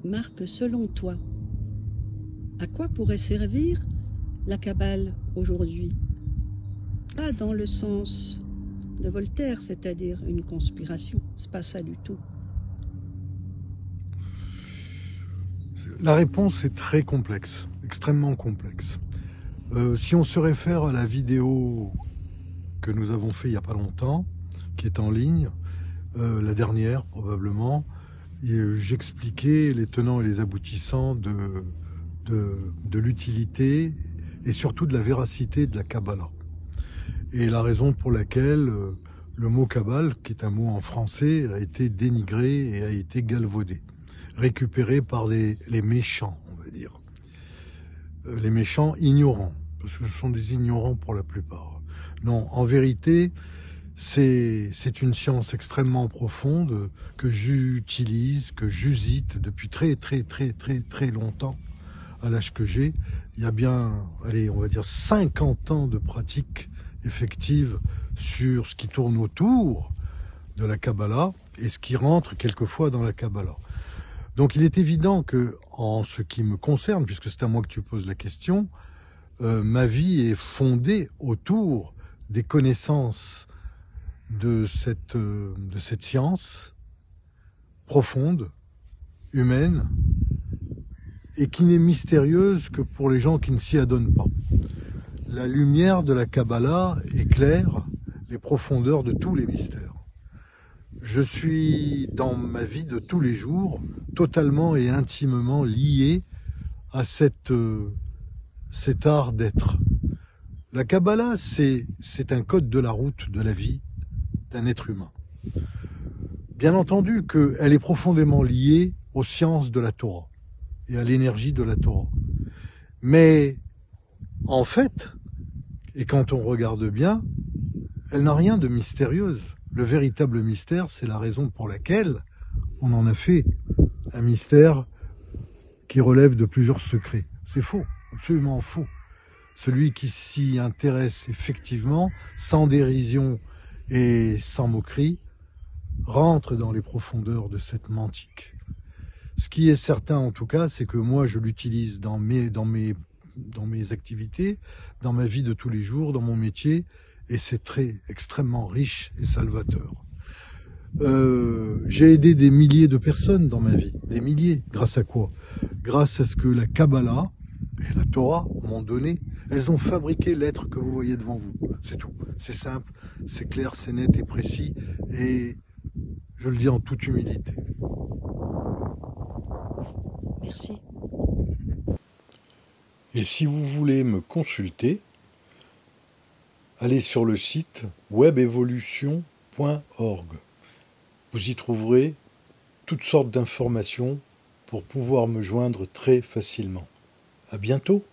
Marc, selon toi, à quoi pourrait servir la Kabbale aujourd'hui? Pas dans le sens de Voltaire, c'est-à-dire une conspiration. C'est pas ça du tout. La réponse est très complexe, extrêmement complexe. Si on se réfère à la vidéo que nous avons fait il n'y a pas longtemps, qui est en ligne, la dernière probablement, j'expliquais les tenants et les aboutissants de l'utilité et surtout de la véracité de la Kabbalah. Et la raison pour laquelle le mot Kabbale, qui est un mot en français, a été dénigré et a été galvaudé, récupéré par les méchants, on va dire. Les méchants ignorants, parce que ce sont des ignorants pour la plupart. Non, en vérité, c'est une science extrêmement profonde que j'utilise, que j'usite depuis très longtemps, à l'âge que j'ai. Il y a bien, allez, on va dire 50 ans de pratique effective sur ce qui tourne autour de la Kabbalah et ce qui rentre quelquefois dans la Kabbalah. Donc il est évident que, en ce qui me concerne, puisque c'est à moi que tu poses la question, ma vie est fondée autour des connaissances de cette science profonde, humaine, et qui n'est mystérieuse que pour les gens qui ne s'y adonnent pas. La lumière de la Kabbalah éclaire les profondeurs de tous les mystères. Je suis, dans ma vie de tous les jours, totalement et intimement lié à cet art d'être. La Kabbalah, c'est un code de la route de la vie d'un être humain. Bien entendu qu'elle est profondément liée aux sciences de la Torah et à l'énergie de la Torah. Mais, en fait, et quand on regarde bien, elle n'a rien de mystérieuse. Le véritable mystère, c'est la raison pour laquelle on en a fait un mystère qui relève de plusieurs secrets. C'est faux, absolument faux. Celui qui s'y intéresse effectivement, sans dérision et sans moquerie, rentre dans les profondeurs de cette mantique. Ce qui est certain en tout cas, c'est que moi je l'utilise dans mes activités, dans ma vie de tous les jours, dans mon métier, et c'est extrêmement riche et salvateur. J'ai aidé des milliers de personnes dans ma vie, des milliers. Grâce à quoi? Grâce à ce que la Kabbalah et la Torah m'ont donné. Elles ont fabriqué l'être que vous voyez devant vous. C'est tout. C'est simple, c'est clair, c'est net et précis. Et je le dis en toute humilité. Merci. Et si vous voulez me consulter, allez sur le site webevolution.org. Vous y trouverez toutes sortes d'informations pour pouvoir me joindre très facilement. À bientôt!